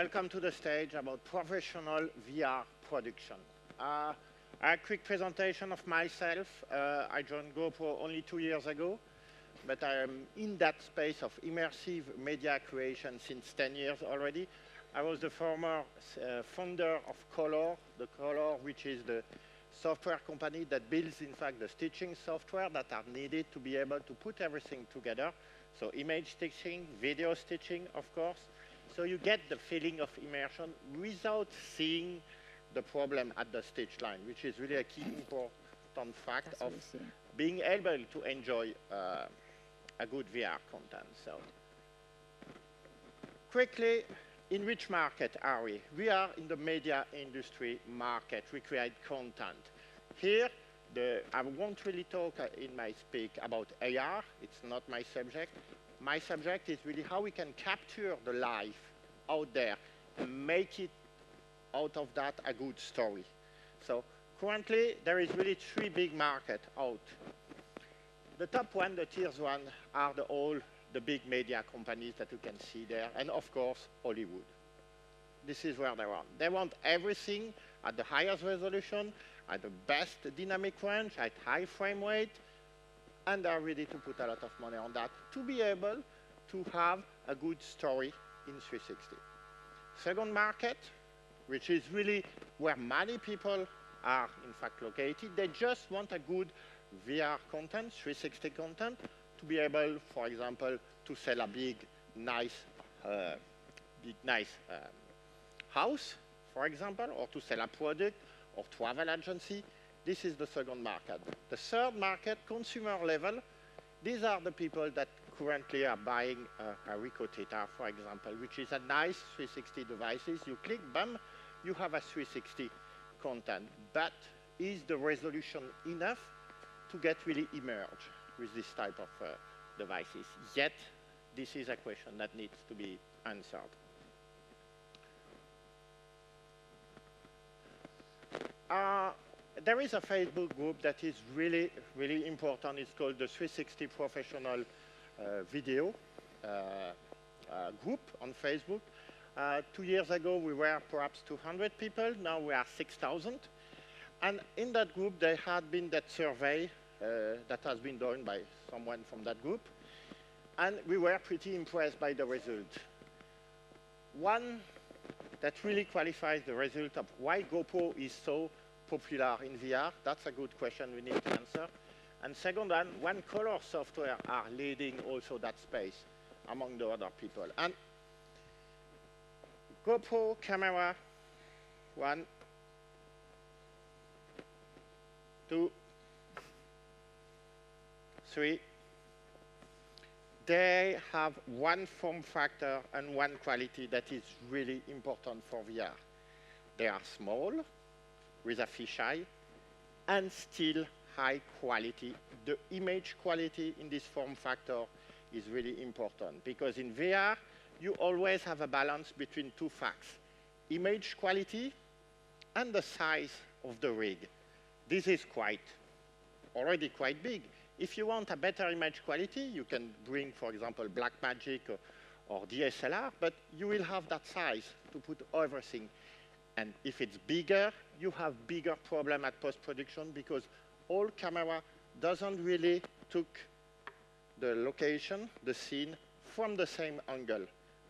welcome to the stage about professional VR production. A quick presentation of myself. I joined GoPro only 2 years ago, but I am in that space of immersive media creation since 10 years already. I was the former founder of Color, which is the software company that builds, in fact, the stitching software that are needed to be able to put everything together. So image stitching, video stitching, of course. So you get the feeling of immersion without seeing the problem at the stitch line, which is really a key important fact of being able to enjoy a good VR content. So quickly, in which market are we? We are in the media industry market. We create content. Here, I won't really talk in my speak about AR. It's not my subject. My subject is really how we can capture the life out there and make it out of that a good story. So currently, there is really 3 big markets out. The top one, the tiers one, are all the big media companies that you can see there, and of course, Hollywood. This is where they want. They want everything at the highest resolution, at the best dynamic range, at high frame rate, and they're ready to put a lot of money on that to be able to have a good story in 360. Second market, which is really where many people are, in fact, located. They just want a good VR content, 360 content, to be able, for example, to sell a big, nice house, for example, or to sell a product or travel agency. This is the second market. The third market, consumer level, these are the people that currently are buying a Ricoh Theta, for example, which is a nice 360 devices. You click, bam, you have a 360 content. But is the resolution enough to get really immersed with this type of devices? Yet, this is a question that needs to be answered. There is a Facebook group that is really, really important. It's called the 360 Professional Video group on Facebook. 2 years ago, we were perhaps 200 people. Now we are 6,000. And in that group, there had been that survey that has been done by someone from that group. And we were pretty impressed by the result. One that really qualifies the result of why GoPro is so popular in VR, that's a good question we need to answer. And second one Color software are leading also that space among the other people. And GoPro camera, 1, 2, 3. They have one form factor and one quality that is really important for VR. They are small, with a fisheye, and still high quality. The image quality in this form factor is really important, because in VR, you always have a balance between 2 facts: image quality and the size of the rig. This is already quite big. If you want a better image quality, you can bring, for example, Blackmagic or DSLR, but you will have that size to put everything. And if it's bigger, you have bigger problem at post-production, because all camera doesn't really took the location, the scene, from the same angle.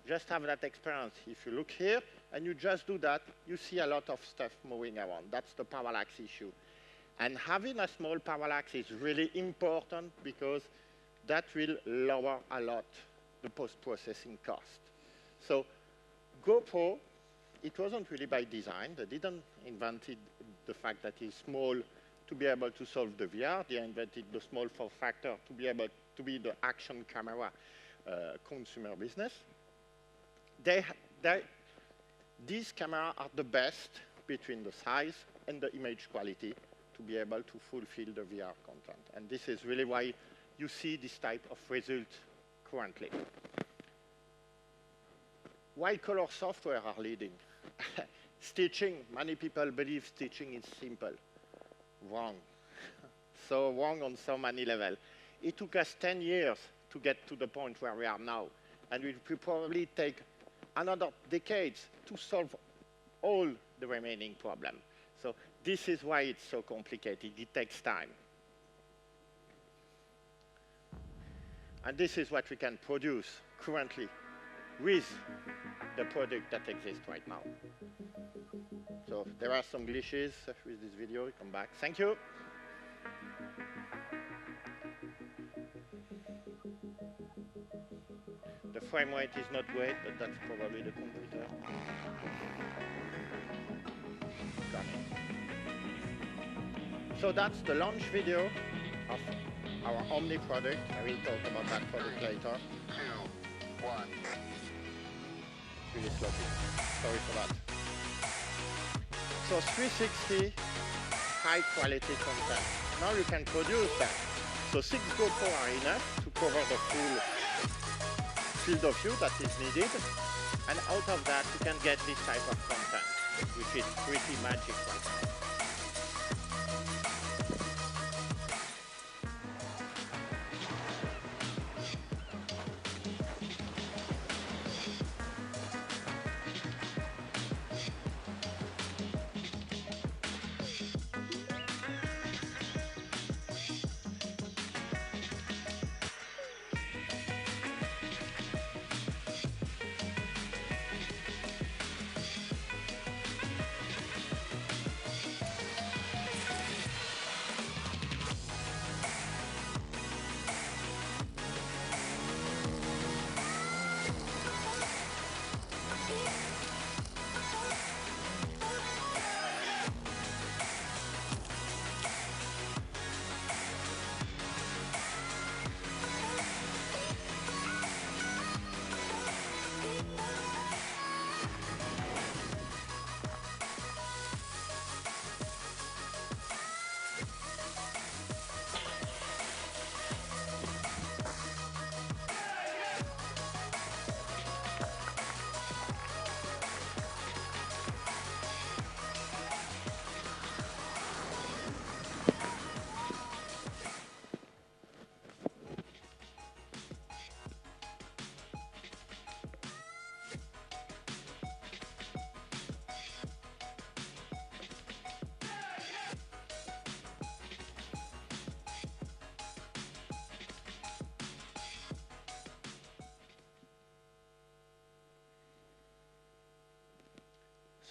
Just have that experience. If you look here and you just do that, you see a lot of stuff moving around. That's the parallax issue. And having a small parallax is really important, because that will lower a lot the post-processing cost. So GoPro, it wasn't really by design. They didn't invent the fact that it's small to be able to solve the VR. They invented the small form factor to be able to be the action camera consumer business. These cameras are the best between the size and the image quality to be able to fulfill the VR content. And this is really why you see this type of result currently. Why Color software are leading? Stitching, many people believe stitching is simple. Wrong. So wrong on so many levels. It took us 10 years to get to the point where we are now. And it will probably take another decades to solve all the remaining problems. So this is why it's so complicated. It takes time. And this is what we can produce currently with the product that exists right now. So there are some glitches with this video. Come back. Thank you. The frame rate is not great, but that's probably the computer. So that's the launch video of our Omni product. I will talk about that product later. 2, 1. It's really sloppy. Sorry for that. So 360 high quality content. Now you can produce that. So 6 GoPro are enough to cover the full field of view that is needed. And out of that you can get this type of content, which is pretty magic right now.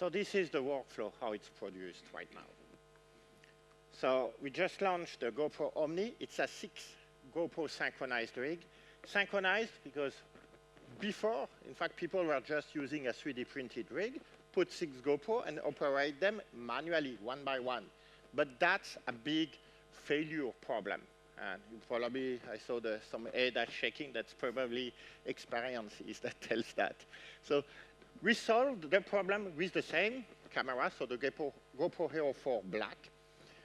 So this is the workflow, how it's produced right now. So we just launched the GoPro Omni. It's a 6 GoPro synchronized rig. Synchronized because before, in fact, people were just using a 3D printed rig, put 6 GoPro and operate them manually, one by one. But that's a big failure problem. And you probably, I saw some head shaking, that's probably experiences that tells that. So we solved the problem with the same camera, so the GoPro Hero 4 Black.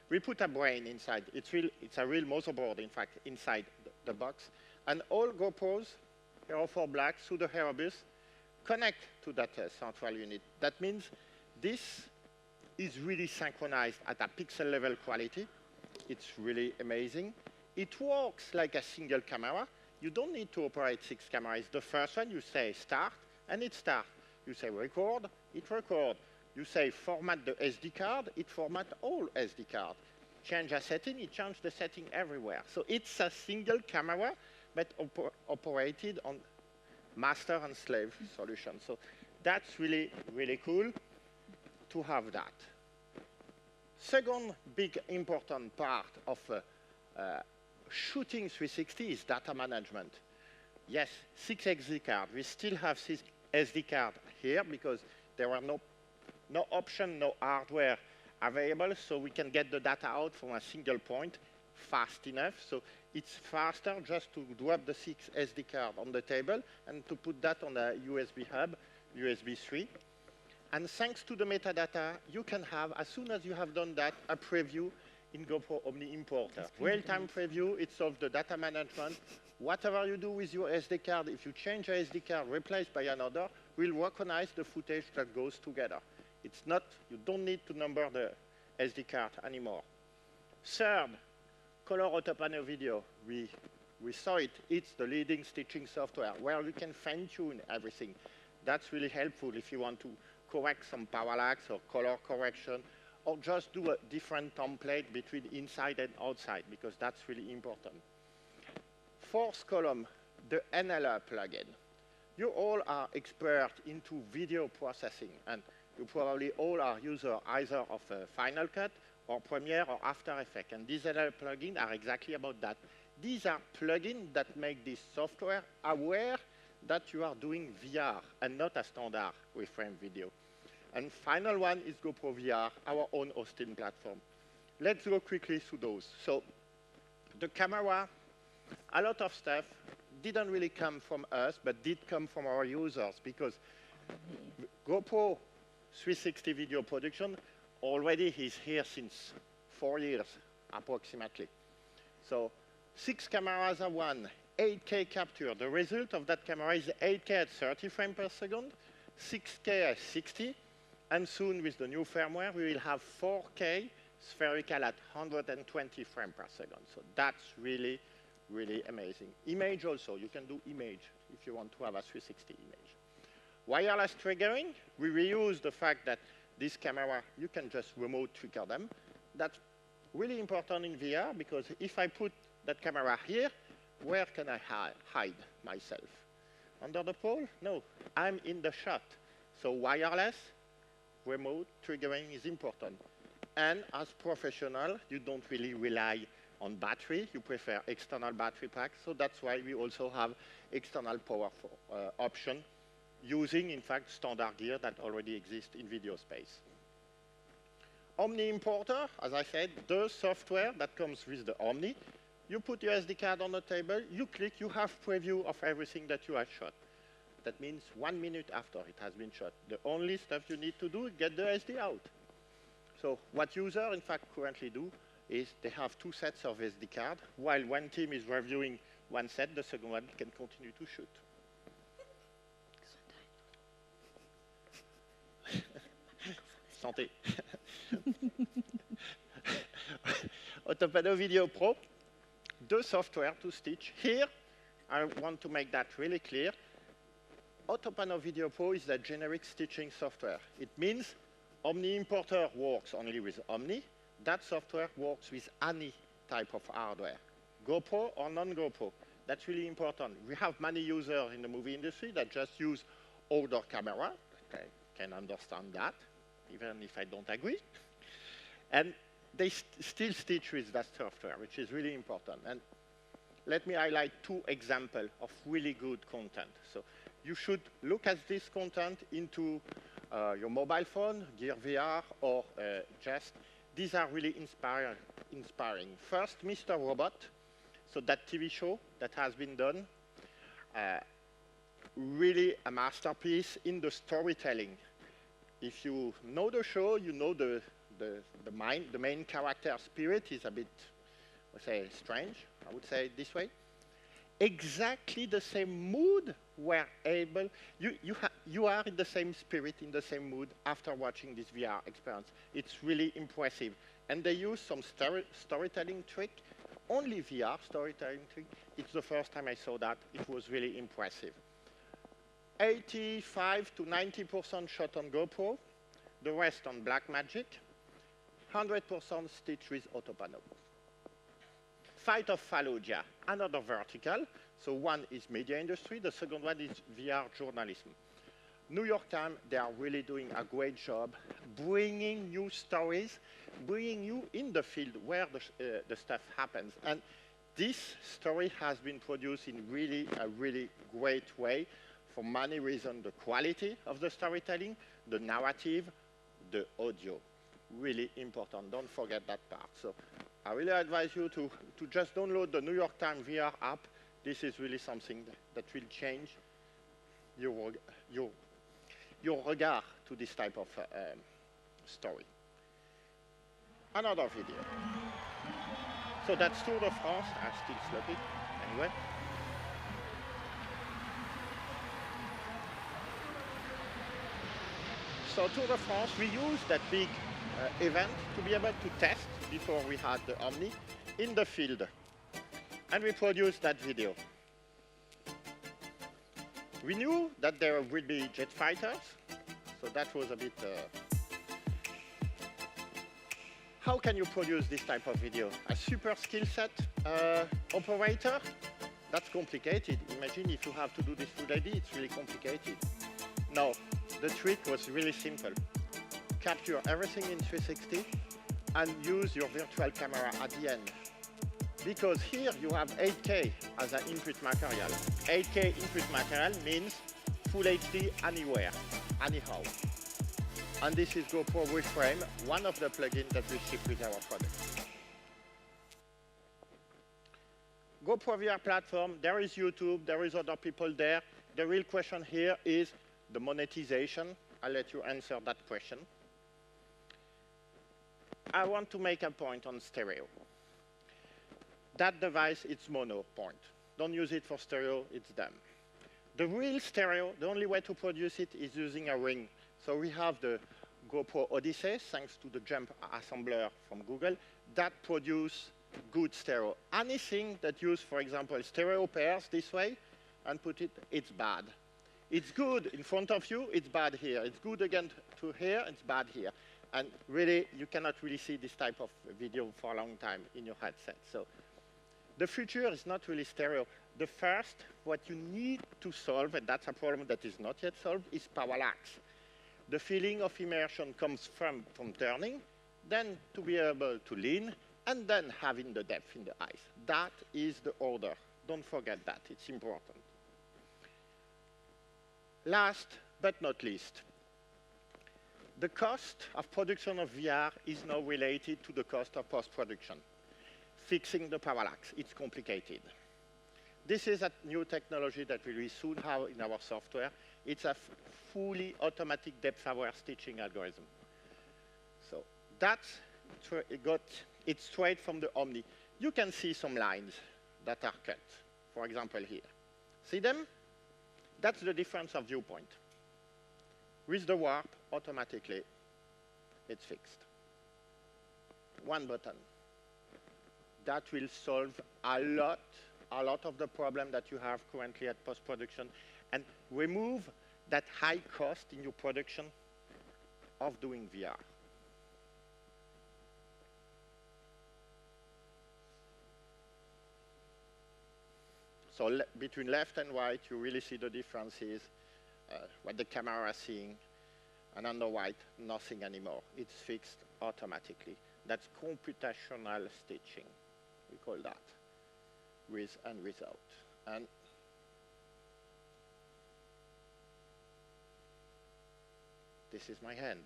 We put a brain inside. It's a real motherboard, in fact, inside the box. And all GoPros, Hero 4 Black, through the Hero bus, connect to that central unit. That means this is really synchronized at a pixel level quality. It's really amazing. It works like a single camera. You don't need to operate 6 cameras. The first one, you say start, and it starts. You say record, it records. You say format the SD card, it formats all SD cards. Change a setting, it changes the setting everywhere. So it's a single camera, but operated on master and slave solution. So that's really, really cool to have that. Second big important part of shooting 360 is data management. Yes, 6 SD cards. We still have 6 SD cards here because there were no option, no hardware available, so we can get the data out from a single point fast enough. So it's faster just to drop the 6 SD card on the table and to put that on a USB hub, USB 3. And thanks to the metadata, you can have, as soon as you have done that, a preview in GoPro Omni Importer. Real-time preview, it solves the data management. Whatever you do with your SD card, if you change a SD card replaced by another, will recognize the footage that goes together. It's not, you don't need to number the SD card anymore. Third, color auto panel video. We saw it. It's the leading stitching software where you can fine-tune everything. That's really helpful if you want to correct some parallax or color correction, or just do a different template between inside and outside, because that's really important. Fourth column, the NLR plugin. You all are expert into video processing, and you probably all are users either of Final Cut or Premiere or After Effects, and these NLR plugins are exactly about that. These are plugins that make this software aware that you are doing VR and not a standard with frame video. And final one is GoPro VR, our own hosting platform. Let's go quickly through those. So the camera, a lot of stuff didn't really come from us, but did come from our users, because GoPro 360 video production already is here since 4 years, approximately. So 6 cameras are one, 8K capture. The result of that camera is 8K at 30 frames per second, 6K at 60, and soon with the new firmware, we will have 4K spherical at 120 frames per second. So that's really, really amazing. Image also, you can do image if you want to have a 360 image. Wireless triggering, we reuse the fact that this camera, you can just remote trigger them. That's really important in VR, because if I put that camera here, where can I hide myself? Under the pole? No, I'm in the shot. So wireless, remote triggering is important. And as professional, you don't really rely on battery. You prefer external battery packs. So that's why we also have external power option, using, in fact, standard gear that already exists in video space. Omni Importer, as I said, the software that comes with the Omni. You put your SD card on the table, you click, you have preview of everything that you have shot. That means 1 minute after it has been shot. The only stuff you need to do is get the SD out. So what users, in fact, currently do is they have 2 sets of SD card. While one team is reviewing one set, the second one can continue to shoot. Santé. Autopano Video Pro, the software to stitch. Here, I want to make that really clear. Autopano Video Pro is the generic stitching software. It means Omni Importer works only with Omni. That software works with any type of hardware, GoPro or non-GoPro. That's really important. We have many users in the movie industry that just use older camera. I can understand that, even if I don't agree. And they still stitch with that software, which is really important. And let me highlight 2 examples of really good content. So you should look at this content into your mobile phone, Gear VR, or just. These are really inspiring. First, Mr. Robot. So that TV show that has been done, really a masterpiece in the storytelling. If you know the show, you know the main character spirit is a bit, let's say, strange, I would say it this way. Exactly the same mood we're able, you are in the same spirit, in the same mood after watching this VR experience. It's really impressive. And they use some storytelling trick, only VR storytelling trick. It's the first time I saw that. It was really impressive. 85 to 90% shot on GoPro, the rest on Blackmagic, 100% stitch with Autopano. Fight of Fallujah, another vertical. So one is media industry, the second one is VR journalism. New York Times, they are really doing a great job bringing new stories, bringing you in the field where the stuff happens. And this story has been produced in a really great way for many reasons. The quality of the storytelling, the narrative, the audio. Really important. Don't forget that part. So I really advise you to just download the New York Times VR app. This is really something that will change your regard to this type of story. Another video. So that's Tour de France. I'm still sloppy. Anyway. So Tour de France, we used that big event to be able to test before we had the Omni in the field. And we produced that video. We knew that there would be jet fighters, so that was a bit... How can you produce this type of video? A super skill set operator? That's complicated. Imagine if you have to do this Full ID, it's really complicated. No, the trick was really simple. Capture everything in 360 and use your virtual camera at the end. Because here you have 8K as an input material. 8K input material means Full HD anywhere, anyhow. And this is GoPro with Frame, one of the plugins that we ship with our product. GoPro VR platform, there is YouTube, there is other people there. The real question here is the monetization. I'll let you answer that question. I want to make a point on stereo. That device, it's mono point. Don't use it for stereo, it's them. The real stereo, the only way to produce it is using a ring. So we have the GoPro Odyssey, thanks to the jump assembler from Google, that produce good stereo. Anything that use, for example, stereo pairs this way and put it, it's bad. It's good in front of you, it's bad here. It's good again to here, it's bad here. And really, you cannot really see this type of video for a long time in your headset. So the future is not really stereo. The first, what you need to solve, and that's a problem that is not yet solved, is parallax. The feeling of immersion comes from turning, then to be able to lean, and then having the depth in the eyes. That is the order. Don't forget that. It's important. Last but not least, the cost of production of VR is now related to the cost of post-production. Fixing the parallax, it's complicated. This is a new technology that we will soon have in our software. It's a fully automatic depth-aware stitching algorithm. So that's it's straight from the Omni. You can see some lines that are cut, for example here. See them? That's the difference of viewpoint. With the warp, automatically, it's fixed. One button. That will solve a lot of the problem that you have currently at post-production and remove that high cost in your production of doing VR. So between left and right, you really see the differences, what the camera is seeing, and on the right, nothing anymore. It's fixed automatically. That's computational stitching, we call that, with and without. And this is my hand.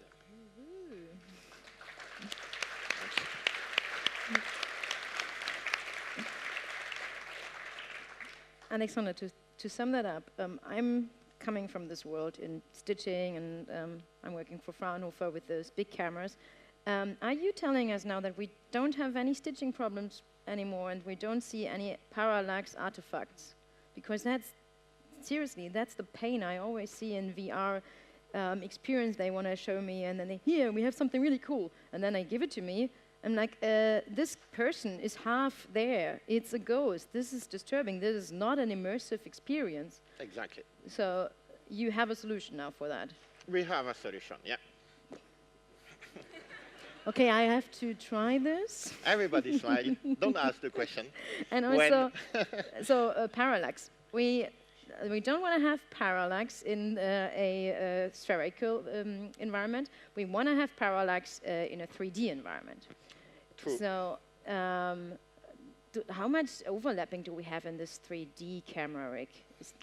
Alexandre, to sum that up, I'm coming from this world in stitching, and I'm working for Fraunhofer with those big cameras. Are you telling us now that we don't have any stitching problems anymore and we don't see any parallax artifacts? Because seriously, that's the pain I always see in VR experience. They want to show me, and then here, we have something really cool. And then they give it to me. I'm like, this person is half there. It's a ghost. This is disturbing. This is not an immersive experience. Exactly. So you have a solution now for that? We have a solution, yeah. Okay, I have to try this. Everybody smile. Don't ask the question. And also, parallax. We don't want to have parallax in a spherical environment. We want to have parallax in a 3D environment. True. So how much overlapping do we have in this 3D camera rig?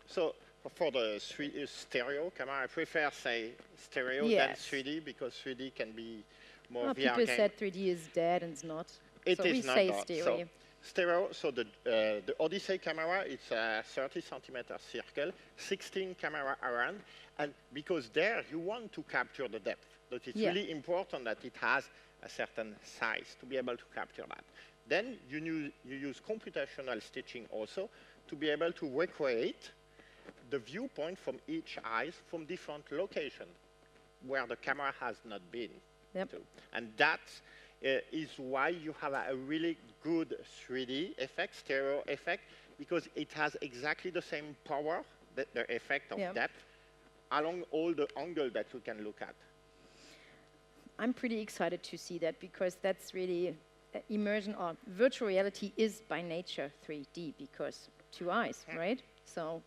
So for the stereo camera, I prefer say stereo than 3D because 3D can be more VR. People said 3D is dead and it's not. It so is we not say that. stereo. So stereo, so the Odyssey camera, it's a 30 centimeter circle, 16 camera around, and because there you want to capture the depth, but it's really important that it has a certain size to be able to capture that. Then you use computational stitching also to be able to recreate the viewpoint from each eye from different locations where the camera has not been. Yep. To. And that is why you have a really good 3D effect, stereo effect, because it has exactly the same power the effect of Yeah. depth along all the angles that you can look at. I'm pretty excited to see that because that's really immersion or virtual reality is by nature 3D because 2 eyes, right? So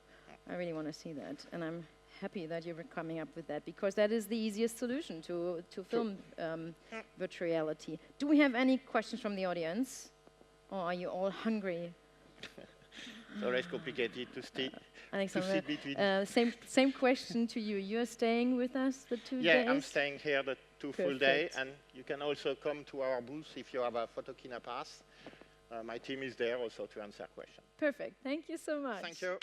I really want to see that, and I'm happy that you were coming up with that because that is the easiest solution to film virtual reality. Do we have any questions from the audience, or are you all hungry? It's always complicated to sit Alexandre, between. same question to you. You're staying with us the 2 days? Yeah, I'm staying here the 2 full days, Perfect. and you can also come to our booth if you have a photokina pass. My team is there also to answer questions. Perfect. Thank you so much. Thank you.